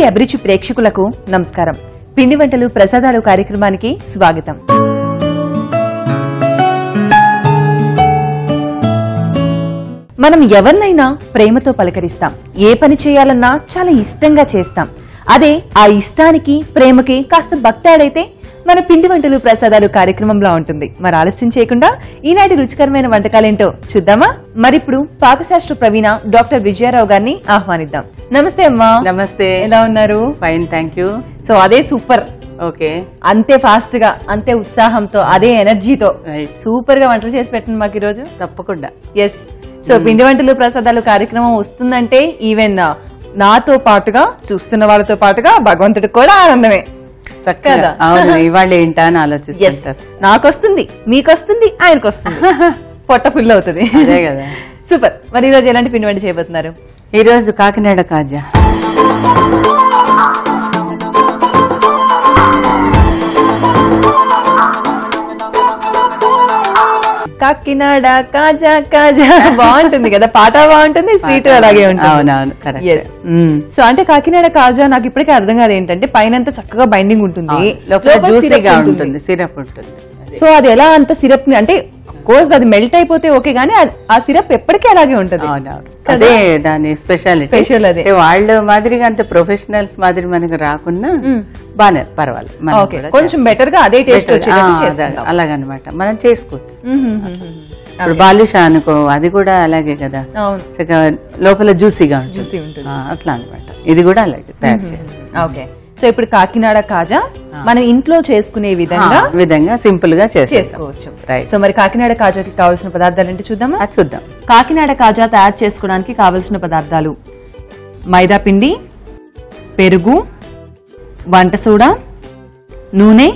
అభిరుచి ప్రేక్షకులకు నమస్కారం. పిండి వంటలు ప్రసాదాలు కార్యక్రమానికి స్వాగతం. మనం ఎవరినైనా ప్రేమతో పలకరిస్తాం. ఏ పని చేయాలన్నా చాలా ఇష్టంగా చేస్తాం. అదే ఆ ఇష్టానికి ప్రేమకి కాస్త భక్తాడైతే మన పిండి వంటలు ప్రసాదాలు కార్యక్రమంలో ఉంటుంది. మరి ఆలస్యం చేయకుండా ఈనాటి రుచికరమైన వంటకాలేంటో చూద్దామా? మరిప్పుడు పాకశాస్త్ర ప్రవీణ డాక్టర్ విజయారావు గారిని ఆహ్వానిద్దాం. నమస్తే అమ్మా. నమస్తే. ఎలా ఉన్నారు? Fine, thank you. సో అదే సూపర్. ఓకే, అంతే ఫాస్ట్ గా, అంతే ఉత్సాహంతో, అదే ఎనర్జీతో సూపర్ గా వంటలు చేసి పెట్టండి మాకు ఈరోజు. తప్పకుండా. ఎస్. సో పిండి వంటలు ప్రసాదాలు కార్యక్రమం వస్తుందంటే ఈవెన్ నాతో పాటుగా చూస్తున్న వాళ్ళతో పాటుగా భగవంతుడికి కూడా ఆనందమే కదా. అవును, ఇవాళ ఏంటా అని ఆలోచిస్తారు. నాకొస్తుంది, మీకొస్తుంది, ఆయనకొస్తుంది, పొట్ట ఫుల్ అవుతుంది. అదే కదా. సూపర్. మరి ఈరోజు ఎలాంటి పిండి వంట చేయబోతున్నారు? ఈ రోజు కాకినాడ కాజా. కాకినాడ కాజా కాజా బాగుంటుంది కదా, పాట బాగుంటుంది, స్వీట్ అలాగే ఉంటుంది. అవునవును, కరెక్ట్. సో అంటే కాకినాడ కాజా నాకు ఇప్పటికే అర్థం కాదు ఏంటంటే పైన చక్కగా బైండింగ్ ఉంటుంది, జ్యూసీగా ఉంటుంది, సిరప్ ఉంటుంది. సో అది ఎలా అంత సిరప్ అంటే కోర్స్ అది మెల్ట్ అయిపోతే ఓకే గానీ ఆ సిరప్ ఎప్పటికీ అలాగే ఉంటది. అదే దాని స్పెషాలిటీ. స్పెషల్ అదే. వాళ్ళ మాదిరిగా అంత ప్రొఫెషనల్ మాదిరి మనకు రాకుండా బానే పర్వాలేదు, కొంచెం బెటర్ గా అదే టేస్ట్ అలాగనమాట మనం చేసుకోవచ్చు. ఇప్పుడు బాలుషా అనుకో, అది కూడా అలాగే కదా, లోపల జ్యూసీగా ఉంటుంది అట్లా అనమాట. ఇది కూడా అలాగే తయారు చేయాలి. ఓకే. సో ఇప్పుడు కాకినాడ కాజా మనం ఇంట్లో చేసుకునే విధంగా సింపుల్ గా చేసుకోవచ్చు. సో మరి కాకినాడ కాజాకి కావాల్సిన పదార్థాలు ఏంటి చూద్దామా? చూద్దాం. కాకినాడ కాజా తయారు చేసుకోవడానికి కావలసిన పదార్థాలు: మైదా పిండి, పెరుగు, వంట సోడా, నూనె,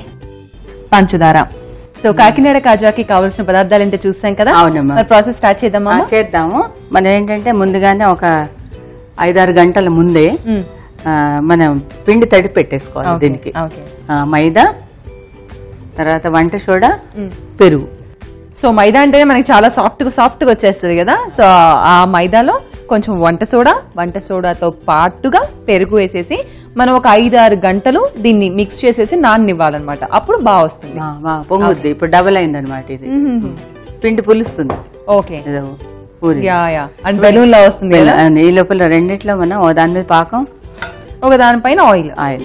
పంచదార. సో కాకినాడ కాజాకి కావలసిన పదార్థాలు ఏంటో చూస్తాం కదా. అవునమ్మా. ప్రాసెస్ స్టార్ట్ చేద్దామా? చేద్దాము. మనం ఏంటంటే ముందుగానే ఒక 5-6 గంటల ముందే మనం పిండి తడి పెట్టేసుకోవాలి. దీనికి మైదా, తర్వాత వంట సోడా, పెరుగు. సో మైదా అంటే మనకి చాలా సాఫ్ట్ గా వచ్చేస్తుంది కదా. సో ఆ మైదాలో కొంచెం వంట సోడాతో పాటుగా పెరుగు వేసేసి మనం ఒక 5-6 గంటలు దీన్ని మిక్స్ చేసేసి నాననివ్వాలన్నమాట. అప్పుడు బాగా వస్తుంది, పొంగుద్ది. ఇప్పుడు డబుల్ అయింది అనమాట. ఇది పిండి పులుస్తుంది. ఓకే. బెలూన్ లా వస్తుంది. ఈ లోపల రెండిట్లో మనం దాని మీద పాకం, ఒక దానిపైన ఆయిల్.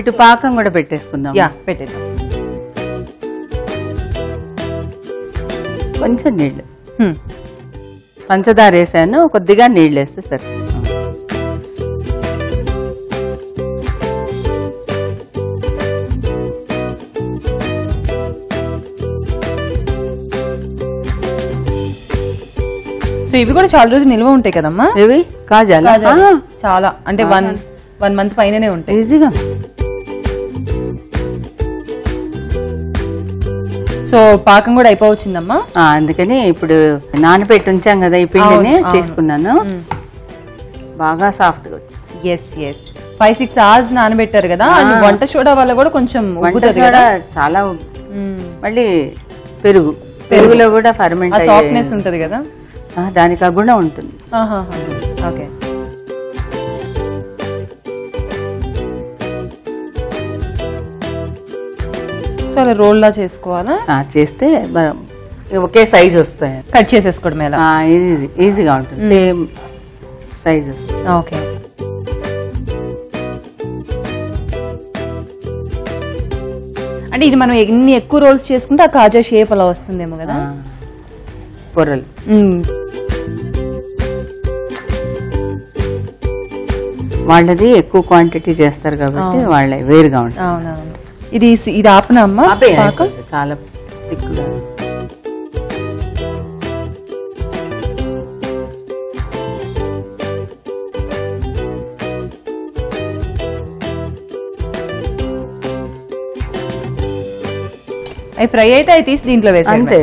ఇటు పాకం కూడా పెట్టేసుకుందాం. పెట్టేద్దాం. కొంచెం నీళ్లు, పంచదార వేసాను, కొద్దిగా నీళ్ళు వేస్తే సరే. సో ఇవి కూడా చాలా రోజులు నిల్వ ఉంటాయి కదమ్మా? ఇవి కాజాలు చాలా అంటే 1 మంత్ పైననే ఉంటాయి ఈజీగా. సో పాకం కూడా అయిపోవచ్చిందమ్మా. అందుకని ఇప్పుడు నానబెట్టి ఉంచాం కదా, ఈ పిండిని తీసుకున్నాను. బాగా సాఫ్ట్ గా వచ్చింది. 5-6 hours నానబెట్టారు కదా. వంట సోడా వల్ల కూడా కొంచెం చాలా. మళ్ళీ పెరుగులో కూడా ఫర్మెంట్ సాఫ్ట్నెస్ ఉంటది కదా, దానికి ఆ గుణం ఉంటుంది. ఓకే. సో అలా రోల్ లా చేసుకోవాలా? చేస్తే ఒకే సైజ్ వస్తాయి. కట్ చేసేసుకోవడం ఎలా? ఈజీగా ఉంటుంది, సేమ్ సైజ్ వస్తుంది. ఓకే. అంటే ఇది మనం ఎన్ని ఎక్కువ రోల్స్ చేసుకుంటే ఆ కాజా షేప్ అలా వస్తుందేమో కదా. పొరలు వాళ్ళది ఎక్కువ క్వాంటిటీ చేస్తారు కాబట్టి వాళ్ళ వేరుగా ఉంటుంది. అవునవును. ఇది ఆపనా అమ్మా? చాలా ఎక్కువగా. అవి ఫ్రై అయితే అవి తీసి దీంట్లో వేసి అంతే.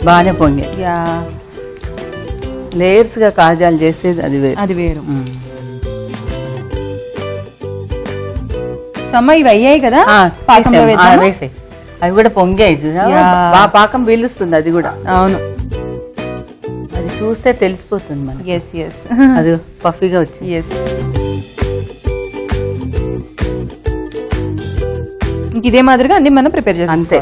బాగానే పొంగి లేయర్స్ గా కాజాలు చేసేది అది వేరు. సో అమ్మ ఇవి అయ్యాయి కదా పాకంలో వేసాయి, అవి కూడా పొంగాయి బాగా పాకం పీలుస్తుంది అది కూడా. అవును, అది చూస్తే తెలిసిపోతుంది మనకి. ఎస్ ఎస్ అది పఫీగా వచ్చింది. ఎస్, ఇంక ఇదే మాదిరిగా అన్ని మనం ప్రిపేర్ చేస్తాం అంతే.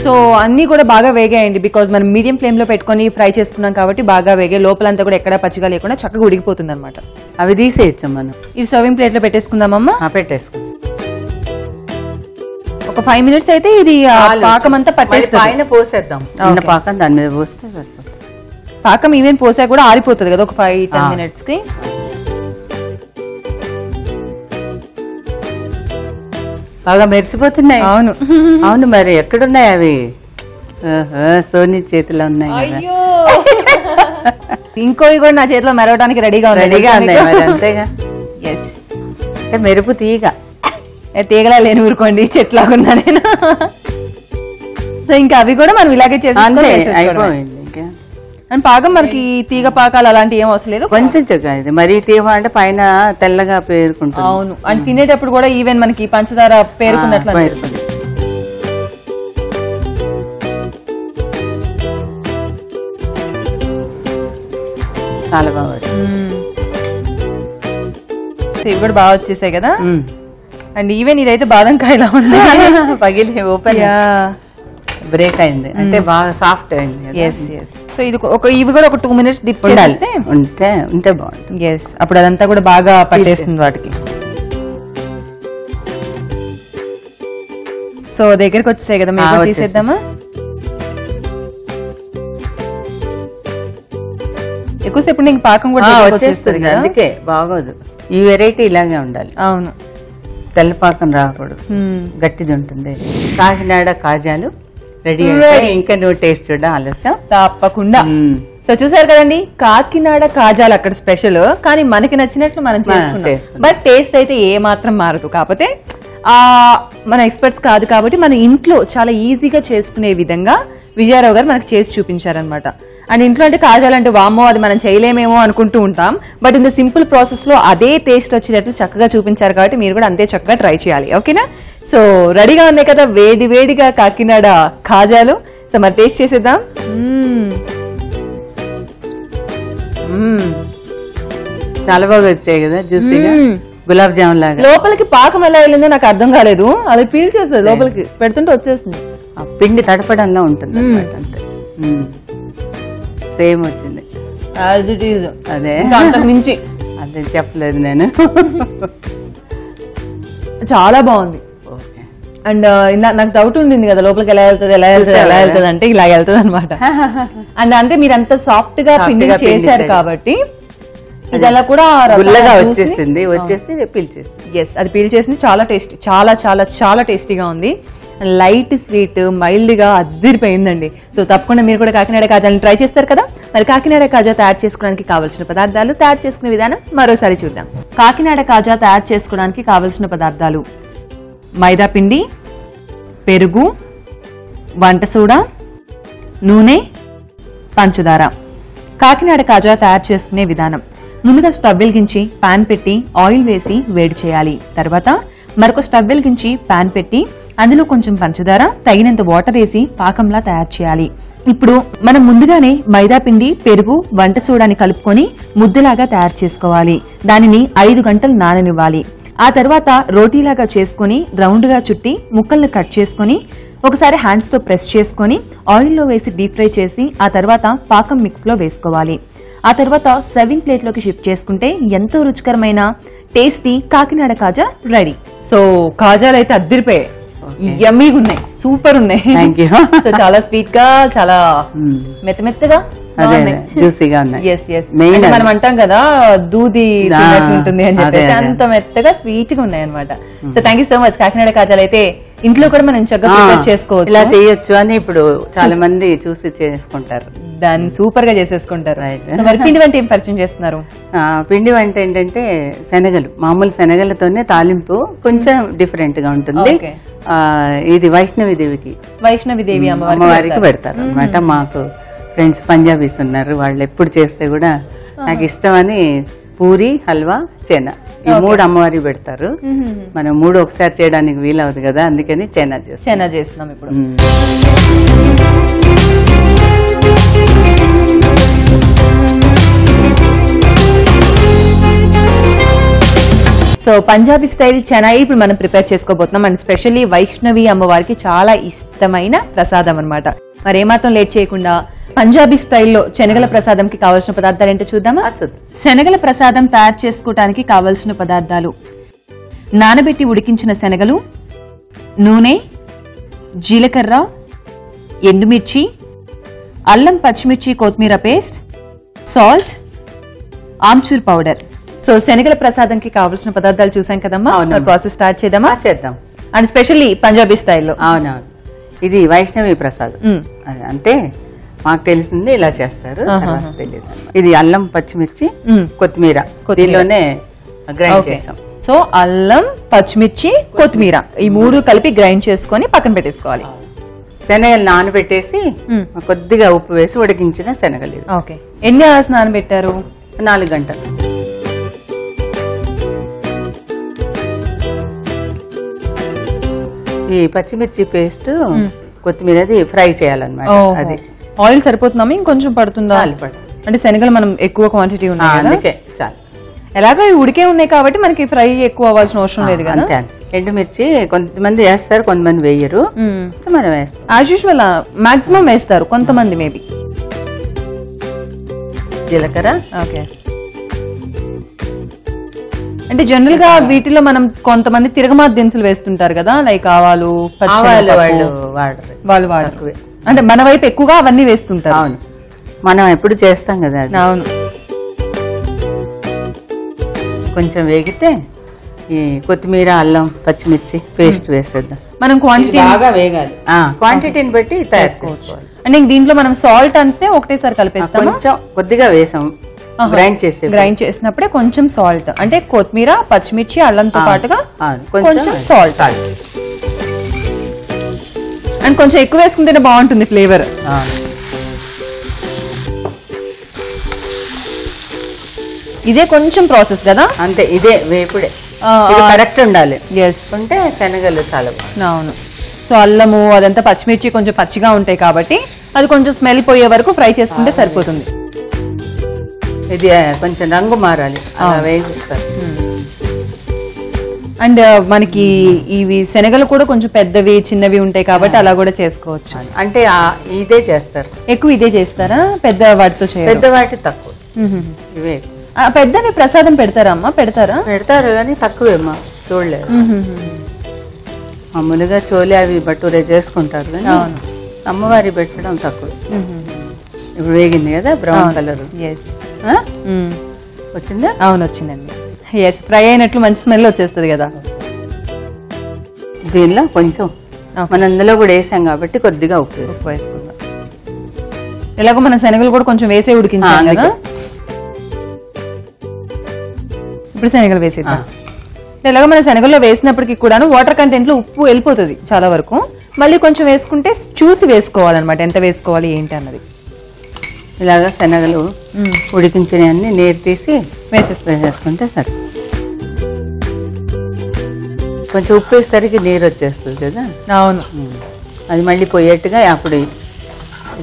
సో అన్ని కూడా బాగా వేగాయండి, బికాజ్ మనం మీడియం ఫ్లేమ్ లో పెట్టుకొని ఫ్రై చేసుకున్నాం కాబట్టి బాగా వేగాయి. లోపలంతా కూడా ఎక్కడ పచ్చిగా లేకుండా చక్కగా ఉడికిపోతుంది అనమాట. అవి తీసేయచ్చు మనం. ఇవి సర్వింగ్ ప్లేట్ లో పెట్టేసుకుందామమ్మా. పెట్టేసుకుందాం. ఒక 5 minutes అయితే ఇది పాకం అంతా పట్టేస్తుంది. పైన పోసేద్దాం, పాకం దాని మీద పోస్తే సరిపోతుంది. పాకం ఈవెన్ పోసా కూడా ఆరిపోతుంది కదా ఒక 5-10 minutes కి. బాగా మెరిసిపోతున్నాయి. అవును అవును, మరి ఎక్కడున్నాయి అవి? సోనీ చేతిలో ఉన్నాయి. అయ్యో ఇంకోవి కూడా నా చేతిలో మెరవడానికి రెడీగా ఉన్నాయి. అంతేగా, అంటే మెరుపు తీగ తీగలా లేని ఊరుకోండి, చెట్లాగున్నా నేను. సో ఇంకా అవి కూడా మనం ఇలాగే చేసి అండ్ పాకం మనకి తీగ పాకాలు అలాంటివి ఏం అవసరం లేదు. కొంచెం ఇది మరీ తీగ అంటే పైన తెల్లగా పేరుకుంటుంది. అవును, అండ్ తినేటప్పుడు కూడా ఈవెన్ మనకి పంచదార పేరుకున్నట్లు అనిపిస్తుంది. చాలా బాగా ఇవి కూడా బాగా వచ్చేసాయి కదా. అండ్ ఈవెన్ ఇదైతే బాదం కాయలా ఉంది, పగిలి ఓపెన్ బ్రేక్ అయింది అంటే బాగా సాఫ్ట్ అయింది. సో ఇది ఇవి కూడా ఒక 2 minutes డిప్ చేస్తే ఉంటే బాగుంటుంది. అప్పుడు అదంతా కూడా బాగా పట్టేస్తుంది వాటికి. సో దగ్గరికి వచ్చేసాయి కదా, మేము తీసేద్దామా? ఎక్కువసేపు నీకు పాకం కూడా వచ్చేస్తుంది కదా, అందుకే బాగోదు. ఈ వెరైటీ ఇలాగే ఉండాలి. అవును, తెల్లపాకం రాకూడదు, గట్టిది ఉంటుంది. కాకినాడ కాజాలు రెడీ. ఇంకా నువ్వు టేస్ట్ చూడ ఆలస్యం తప్పకుండా. సో చూసారు కదండి, కాకినాడ కాజాలు అక్కడ స్పెషల్, కానీ మనకి నచ్చినట్లు మనం చేసుకున్నాం. బట్ టేస్ట్ అయితే ఏ మాత్రం మారదు. కాకపోతే మన ఎక్స్పర్ట్స్ కాదు కాబట్టి మన ఇంట్లో చాలా ఈజీగా చేసుకునే విధంగా విజయారావు గారు మనకు చేసి చూపించారనమాట. అండ్ ఇంట్లో అంటే కాజాలంటే వామ్మో అది మనం చేయలేమేమో అనుకుంటూ ఉంటాం, బట్ ఇంత సింపుల్ ప్రాసెస్ లో అదే టేస్ట్ వచ్చేటట్లు చక్కగా చూపించారు కాబట్టి మీరు కూడా అంతే చక్కగా ట్రై చేయాలి. ఓకేనా? సో రెడీగా ఉన్నాయి కదా వేడి వేడిగా కాకినాడ కాజాలు. సో మరి టేస్ట్ చేసేద్దాం. చాలా బాగా వచ్చాయి కదా, జ్యూసీగా గులాబ్ జామున్ లాగా. లోపలికి పాకం ఎలా వెళ్ళిందో నాకు అర్థం కాలేదు, అది పీల్ చేస్తుంది లోపలికి పెడుతుంటే వచ్చేస్తుంది. పిండి తడపడంలో ఉంటుంది అంతే. సేమ్ వచ్చింది యాజ్ ఇట్ ఈజ్. అదే అంతకు మించి అదే చెప్పలేదు నేను. చాలా బాగుంది. అండ్ నాకు డౌట్ ఉండింది కదా లోపలికి ఎలా వెళ్తుంది అంటే ఇలా వెళ్తుంది అనమాట. అండ్ అంటే మీరు అంత సాఫ్ట్ గా పిండి చేశారు కాబట్టి ఇదలా కూడా వచ్చేసింది, వచ్చేసి పీల్చేసి. అది పీల్ చేసింది. చాలా టేస్టీ, చాలా చాలా చాలా టేస్టీగా ఉంది. లైట్ స్వీట్, మైల్డ్ గా అద్దిరిపోయిందండి. సో తప్పకుండా మీరు కూడా కాకినాడ కాజాలను ట్రై చేస్తారు కదా. మరి కాకినాడ కాజా తయారు చేసుకోవడానికి కావాల్సిన పదార్థాలు, తయారు చేసుకునే విధానం మరోసారి చూద్దాం. కాకినాడ కాజా తయారు చేసుకోవడానికి కావలసిన పదార్థాలు: మైదా పిండి, పెరుగు, వంట సోడా, నూనె, పంచదార. కాకినాడ కాజా తయారు చేసుకునే విధానం: ముందుగా స్టవ్ వెలిగించి పాన్ పెట్టి ఆయిల్ వేసి వేడి చేయాలి. తర్వాత మరొక స్టవ్ వెలిగించి పాన్ పెట్టి అందులో కొంచెం పంచదార, తగినంత వాటర్ వేసి పాకంలా తయారు చేయాలి. ఇప్పుడు మనం ముందుగానే మైదా పిండి, పెరుగు, వంట సోడాని కలుపుకొని ముద్దలాగా తయారు చేసుకోవాలి. దానిని 5 గంటలు నాననివ్వాలి. ఆ తర్వాత రోటీలాగా చేసుకుని రౌండ్ గా చుట్టి ముక్కల్ని కట్ చేసుకుని ఒకసారి హ్యాండ్స్ తో ప్రెస్ చేసుకుని ఆయిల్లో వేసి డీప్ ఫ్రై చేసి ఆ తర్వాత పాకం మిక్స్ లో వేసుకోవాలి. ఆ తర్వాత సర్వింగ్ ప్లేట్ లోకి షిఫ్ట్ చేసుకుంటే ఎంతో రుచికరమైన టేస్టీ కాకినాడ కాజా రెడీ. సో కాజాలు అయితే అద్దరిపోయాయి, యమ్మీగా ఉన్నాయి, సూపర్ ఉన్నాయి. చాలా స్వీట్ గా, చాలా మెత్తమెత్తగా, జ్యూసీగా ఉన్నాయి. మనం అంటాం కదా దూది ఉంటుంది అని చెప్పేసి అంత మెత్తగా స్వీట్ గా ఉన్నాయి అనమాట. So thank you so much. Kakinada కాజాలు అయితే ఇంట్లో కూడా మనం చక్కగా ప్రిపేర్ చేసుకోవచ్చు, ఇలా చేయొచ్చు అని ఇప్పుడు చాలా మంది చూసి చేసుకుంటారు, దాన్ని సూపర్ గా చేసేసుకుంటారు. మరి పిండి వంట ఏం పరిచయం చేస్తున్నారు? పిండి వంట ఏంటంటే శనగలు, మామూలు శనగలతోనే తాలింపు కొంచెం డిఫరెంట్ గా ఉంటుంది. ఇది వైష్ణవి దేవి అమ్మవారికి పెడతారు అనమాట. మాకు ఫ్రెండ్స్ పంజాబీస్ ఉన్నారు, వాళ్ళు ఎప్పుడు చేస్తే కూడా నాకు ఇష్టమని పూరి, హల్వా, చెనా ఈ 3 అమ్మవారికి పెడతారు. మనం 3 ఒకసారి చేయడానికి వీలవుతుంది కదా, అందుకని చెనా చేస్తున్నాం ఇప్పుడు. సో పంజాబీ స్టైల్ చెనా ఇప్పుడు మనం ప్రిపేర్ చేసుకోబోతున్నాం. అండ్ స్పెషల్లీ వైష్ణవి అమ్మవారికి చాలా ఇష్టమైన ప్రసాదం అన్నమాట. మరి ఏమాత్రం లేట్ చేయకుండా పంజాబీ స్టైల్లో శనగల ప్రసాదంకి కావాల్సిన పదార్థాలు ఏంటో చూద్దామా? శనగల ప్రసాదం తయారు చేసుకోవడానికి కావలసిన పదార్థాలు: నానబెట్టి ఉడికించిన శనగలు, నూనె, జీలకర్ర, ఎండుమిర్చి, అల్లం, పచ్చిమిర్చి, కొత్తిమీర paste, salt, amchur powder. So శనగల ప్రసాదంకి కావాల్సిన పదార్థాలు చూసాం కదమ్మా, ప్రాసెస్ స్టార్ట్ చేద్దాం. అండ్ స్పెషల్లీ పంజాబీ స్టైల్లో. అవునవును, ఇది వైష్ణవి ప్రసాదం. అంటే మాకు తెలిసింది ఇలా చేస్తారు, తెలియదు. ఇది అల్లం, పచ్చిమిర్చి, కొత్తిమీర దీనిలోనే గ్రైండ్ చేసాం. సో అల్లం, పచ్చిమిర్చి, కొత్తిమీర ఈ 3 కలిపి గ్రైండ్ చేసుకొని పక్కన పెట్టేసుకోవాలి. శనగలు నానబెట్టేసి కొద్దిగా ఉప్పు వేసి ఉడికించిన శనగలు. ఓకే, ఎన్ని అవర్స్ నానబెట్టారు? 4 గంటలు. ఈ పచ్చిమిర్చి పేస్ట్, కొత్తిమీర ఫ్రై చేయాలన్నమాట. అది ఆయిల్ సరిపోతుందా, ఇంకొంచెం పడుతుందా? అంటే శనగలు మనం ఎక్కువ క్వాంటిటీ ఉన్నాయి, ఎలాగో ఉడికే ఉన్నాయి కాబట్టి మనకి ఫ్రై ఎక్కువ అవ్వాల్సిన అవసరం లేదు కదా. ఎండుమిర్చి కొంతమంది వేస్తారు, కొంతమంది వేయరు. మనం వేస్తాం యాజ్ యూజువల్, మాక్సిమం వేస్తారు, కొంతమంది మేబీ. జీలకర్ర. ఓకే, అంటే జనరల్ గా వీటిలో మనం కొంతమంది తిరగమాత దినుసులు వేస్తుంటారు కదా, లైక్ ఆవాలు, వాళ్ళు వాడరు. అంటే మన వైపు ఎక్కువగా అవన్నీ వేస్తుంటారు. అవును, మనం ఎప్పుడు చేస్తాం కదా. అవును, కొంచెం వేగితే ఈ కొత్తిమీర, అల్లం, పచ్చిమిర్చి పేస్ట్ వేసేద్దాం. మనం క్వాంటిటీ బాగా వేగాలి, క్వాంటిటీని బట్టి తయారు. అంటే దీంట్లో మనం సాల్ట్ అంతే ఒకటేసారి కలిపేస్తాం, కొంచెం కొద్దిగా వేసాం. గ్రైండ్ చేసినప్పుడే కొంచెం సాల్ట్, అంటే కొత్తిమీర, పచ్చిమిర్చి, అల్లంతో పాటుగా కొంచెం సాల్ట్. అండ్ కొంచెం ఎక్కువ వేసుకుంటేనే బాగుంటుంది ఫ్లేవర్. ఇదే కొంచెం ప్రాసెస్ కదా. అంతే, ఇదే వేపుడే కరెక్ట్ ఉండాలి. అంటే శనగలు చాలా బాగుంది. అవును, సో అల్లము అదంతా పచ్చిమిర్చి కొంచెం పచ్చిగా ఉంటాయి కాబట్టి అది కొంచెం స్మెల్ పోయే వరకు ఫ్రై చేసుకుంటే సరిపోతుంది. ఇది కొంచెం రంగు మారాలి, వేగిస్తారు. అండ్ మనకి ఇవి శనగలు కూడా కొంచెం పెద్దవి, చిన్నవి ఉంటాయి కాబట్టి అలా కూడా చేసుకోవచ్చు. అంటే ఇదే చేస్తారు, ఎక్కువ ఇదే చేస్తారా? పెద్ద వాటితో చేయరు? పెద్ద వాటి తక్కువ, ఇవే. పెద్దవి ప్రసాదం పెడతారా అమ్మా? పెడతారు కానీ తక్కువేమ్మా, చూడలేదు. మామూలుగా చోలే అవి బట్టూరే చేసుకుంటారు కానీ అమ్మవారి పెట్టడం తక్కువ. ఇప్పుడు వేగింది కదా బ్రౌన్ కలర్, వచ్చిందా? అవును, వచ్చిందండి. ఎస్, ఫ్రై అయినట్లు మంచి స్మెల్ వచ్చేస్తుంది కదా. దీనిలో కొంచెం మన అందులో కూడా వేసాం కాబట్టి కొద్దిగా ఉప్పు వేసుకుందాం. ఎలాగో మన శనగలు కూడా కొంచెం వేసే ఉడికించాం కదా. ఇప్పుడు శనగలు వేసేద్దాం. ఎలాగో మన శనగల్లో వేసినప్పటికీ కూడా వాటర్ కంటెంట్ లో ఉప్పు వెళ్ళిపోతుంది చాలా వరకు. మళ్ళీ కొంచెం వేసుకుంటే చూసి వేసుకోవాలన్నమాట, ఎంత వేసుకోవాలి ఏంటి అన్నది. ఇలాగా శనగలు ఉడికించినవన్నీ నీరు తీసి వేసేసుకుంటే సరే. కొంచెం ఉప్పు వేసరికి నీరు వచ్చేస్తుంది కదా. అవును, అది మళ్ళీ పోయేట్టుగా అప్పుడు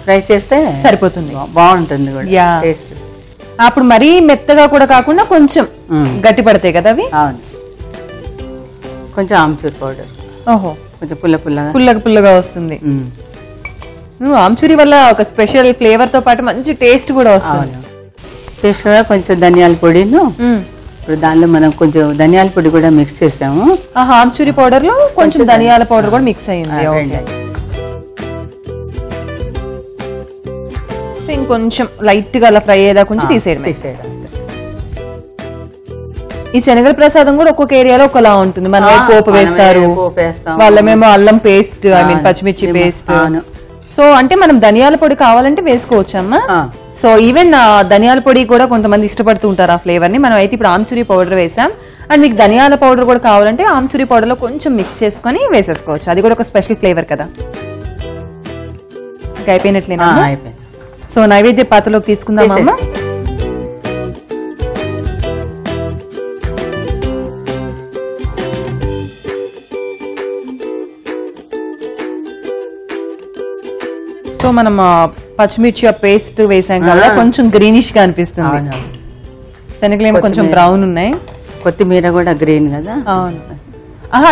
ఫ్రై చేస్తే సరిపోతుంది, బాగుంటుంది కూడా టేస్ట్. అప్పుడు మరీ మెత్తగా కూడా కాకుండా కొంచెం గట్టి పడతాయి కదా అవి. అవును, కొంచెం ఆమ్చూర్ పౌడర్. ఓహో, కొంచెం పుల్లగా వస్తుంది. ఆమ్చూరి వల్ల ఒక స్పెషల్ ఫ్లేవర్ తో పాటు మంచి టేస్ట్ కూడా వస్తుంది. టేస్ట్ కూడా కొంచెం ధనియాల పొడిను, ఇప్పుడు దానిలో మనం కొంచెం ధనియాల పొడి కూడా మిక్స్ చేసాము. ఆమ్చూరి పౌడర్ లో కొంచెం ధనియాల పౌడర్ కూడా మిక్స్ అయింది. ఇంకొంచెం లైట్ గా అలా ఫ్రై అయ్యేదా కొంచెం తీసేయడం. ఈ శనగల ప్రసాదం కూడా ఒక్కొక్క ఏరియాలో ఒకలా ఉంటుంది. మన వైపు పోపు వేస్తారు, వాళ్ళమేమో అల్లం పేస్ట్, ఐ మీన్ పచ్చిమిర్చి పేస్ట్. సో అంటే మనం ధనియాల పొడి కావాలంటే వేసుకోవచ్చమ్మా. సో ఈవెన్ ధనియాల పొడి కూడా కొంతమంది ఇష్టపడుతూ ఉంటారు ఆ ఫ్లేవర్ ని. మనం అయితే ఇప్పుడు ఆమ్చూరి పౌడర్ వేసాం. అండ్ మీకు ధనియాల పౌడర్ కూడా కావాలంటే ఆమ్చూరి పౌడర్ లో కొంచెం మిక్స్ చేసుకుని వేసేసుకోవచ్చు, అది కూడా ఒక స్పెషల్ ఫ్లేవర్ కదా. అయిపోయినట్లేనా? సో నైవేద్య పాత్రలోకి తీసుకుందామమ్మా. సో మనం పచ్చిమిర్చి పేస్ట్ వేసాం కదా, కొంచెం గ్రీనిష్ గా అనిపిస్తుంది. శనగలేమో కొంచెం బ్రౌన్ ఉన్నాయి. కొత్తిమీర కూడా గ్రీన్ కదా. అవును.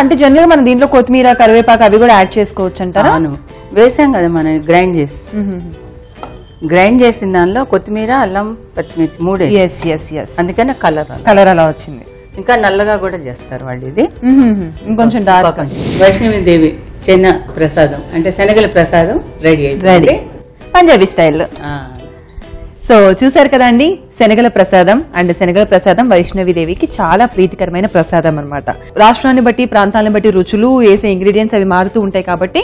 అంటే జనరల్ గా మనం దీంట్లో కొత్తిమీర, కరివేపాకు అవి కూడా యాడ్ చేసుకోవచ్చు అంటారా? వేసాం కదా మనం గ్రైండ్ చేసిన దానిలో కొత్తిమీర, అల్లం, పచ్చిమిర్చి 3. అందుకనే కలర్ అలా వచ్చింది. ఇంకా నల్లగా కూడా చేస్తారు వాళ్ళు. ఇది ఇంకొంచెం డార్క్. వైష్ణవిదేవి చెన్న ప్రసాదం అంటే శనగల ప్రసాదం రెడీ పంజాబీ స్టైల్లో. సో చూసారు కదండి, శనగల ప్రసాదం. అండ్ శనగల ప్రసాదం వైష్ణవిదేవికి చాలా ప్రీతికరమైన ప్రసాదం అన్నమాట. రాష్ట్రాన్ని బట్టి, ప్రాంతాలను బట్టి రుచులు, వేసే ఇంగ్రీడియంట్స్ అవి మారుతూ ఉంటాయి కాబట్టి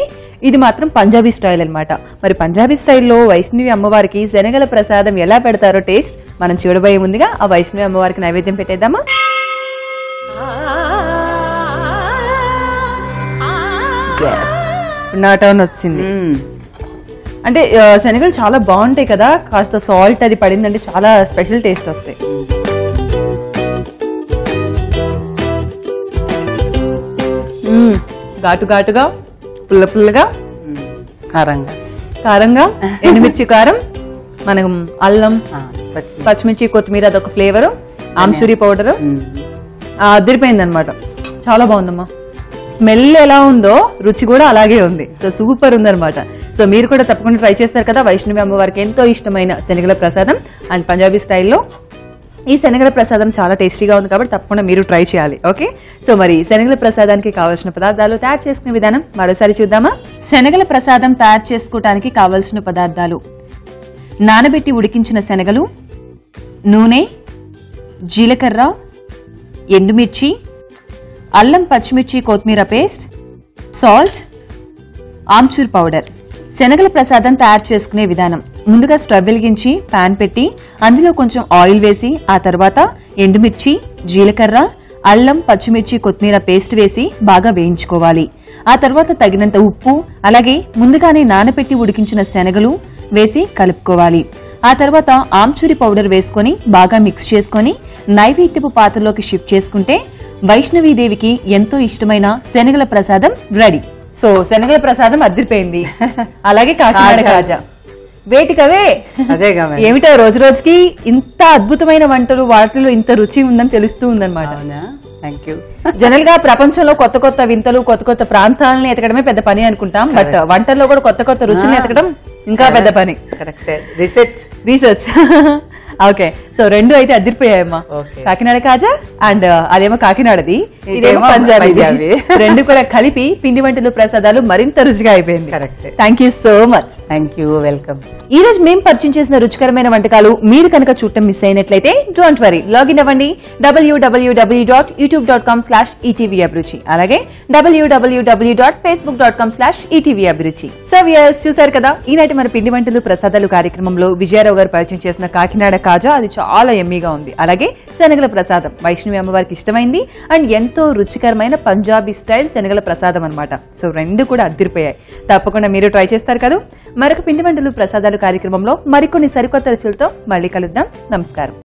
ఇది మాత్రం పంజాబీ స్టైల్ అన్నమాట. మరి పంజాబీ స్టైల్లో వైష్ణవి అమ్మవారికి శనగల ప్రసాదం ఎలా పెడతారో టేస్ట్ మనం చూడబోయే ముందుగా ఆ వైష్ణవి అమ్మవారికి నైవేద్యం పెట్టేద్దామా? నా టర్న్ వచ్చింది. అంటే శనగలు చాలా బాగుంటాయి కదా, కాస్త సాల్ట్ అది పడిందంటే చాలా స్పెషల్ టేస్ట్ వస్తాయి. ఘాటు ఘాటుగా, పుల్ల పుల్లగా, కారంగా, ఎండుమిర్చి కారం, మనం అల్లం, పచ్చిమిర్చి, కొత్తిమీర అదొక ఫ్లేవర్, ఆమ్చూరి పౌడర్ అదిరిపోయింది అనమాట. చాలా బాగుందమ్మా. స్మెల్ ఎలా ఉందో రుచి కూడా అలాగే ఉంది. సో సూపర్ ఉందన్నమాట. సో మీరు కూడా తప్పకుండా ట్రై చేస్తారు కదా వైష్ణవి అమ్మవారికి ఎంతో ఇష్టమైన శనగల ప్రసాదం. అండ్ పంజాబీ స్టైల్లో ఈ శనగల ప్రసాదం చాలా టేస్టీగా ఉంది కాబట్టి తప్పకుండా మీరు ట్రై చేయాలి. ఓకే, సో మరి శనగల ప్రసాదానికి కావాల్సిన పదార్థాలు, తయారు చేసుకునే విధానం మరోసారి చూద్దామా? శనగల ప్రసాదం తయారు చేసుకోవడానికి కావలసిన పదార్థాలు: నానబెట్టి ఉడికించిన శనగలు, నూనె, జీలకర్ర, ఎండుమిర్చి, అల్లం, పచ్చిమిర్చి, కొత్తిమీర పేస్ట్, సాల్ట్, ఆమ్చూర్ పౌడర్. శనగల ప్రసాదం తయారు చేసుకునే విధానం: ముందుగా స్టవ్ వెలిగించి పాన్ పెట్టి అందులో కొంచెం ఆయిల్ వేసి ఆ తర్వాత ఎండుమిర్చి, జీలకర్ర, అల్లం, పచ్చిమిర్చి, కొత్తిమీర పేస్ట్ వేసి బాగా వేయించుకోవాలి. ఆ తర్వాత తగినంత ఉప్పు, అలాగే ముందుగానే నానబెట్టి ఉడికించిన శనగలు వేసి కలుపుకోవాలి. ఆ తర్వాత ఆమ్చూరి పౌడర్ వేసుకుని బాగా మిక్స్ చేసుకుని నైవేద్యపు పాత్రలోకి షిఫ్ట్ చేసుకుంటే వైష్ణవీదేవికి ఎంతో ఇష్టమైన శనగల ప్రసాదం రెడీ. సో శనగల ప్రసాదం అదిరిపోయింది. అలాగే కాకినాడ కాజా వేటికవే. అదే ఏమిటో రోజు రోజుకి ఇంత అద్భుతమైన వంటలు, వాటిలో ఇంత రుచి ఉందని తెలుస్తూ ఉందన్నమాట. జనరల్ గా ప్రపంచంలో కొత్త కొత్త వింతలు, కొత్త కొత్త ప్రాంతాలను ఎతకడమే పెద్ద పని అనుకుంటాం. బట్ వంటల్లో కూడా కొత్త కొత్త రుచులను ఎతకడం ఇంకా పెద్ద పని. రీసెర్చ్. ఓకే, సో రెండు అయితే అదిరిపోయాయమ్మా. కాకినాడ కాజా అండ్ అదేమో కాకినాడది, ఇదేమో పంజాబీ. రెండు కూడా కలిపి పిండి వంటలు, ప్రసాదాలు మరింత రుచిగా అయిపోయింది. Thank you so much. Thank you, welcome. ఈ రోజు మేము పరిచయం చేసిన రుచికరమైన వంటకాలు మీరు కనుక చూడటం మిస్ అయినట్లయితే డోంట్ వరీ, లాగిన్ అవ్వండి www.youtube.com/etvabruchi, అలాగే www.facebook.com/etvabruchi. సో వ్యూయర్స్ చూసారు కదా, ఈనాటి మన పిండి వంటలు, ప్రసాదాలు కార్యక్రమంలో విజయారావు గారు పరిచయం చేసిన కాకినాడ కాజా అది చాలా ఎమ్మీగా ఉంది. అలాగే శనగల ప్రసాదం వైష్ణవి అమ్మవారికి ఇష్టమైంది అండ్ ఎంతో రుచికరమైన పంజాబీ స్టైల్ శనగల ప్రసాదం అన్నమాట. సో రెండు కూడా అదిరిపోయాయి. తప్పకుండా మీరు ట్రై చేస్తారు కదా. మరొక పిండి వంటలు, ప్రసాదాలు కార్యక్రమంలో మరికొన్ని సరికొత్త రుచులతో మళ్ళీ కలుద్దాం. నమస్కారం.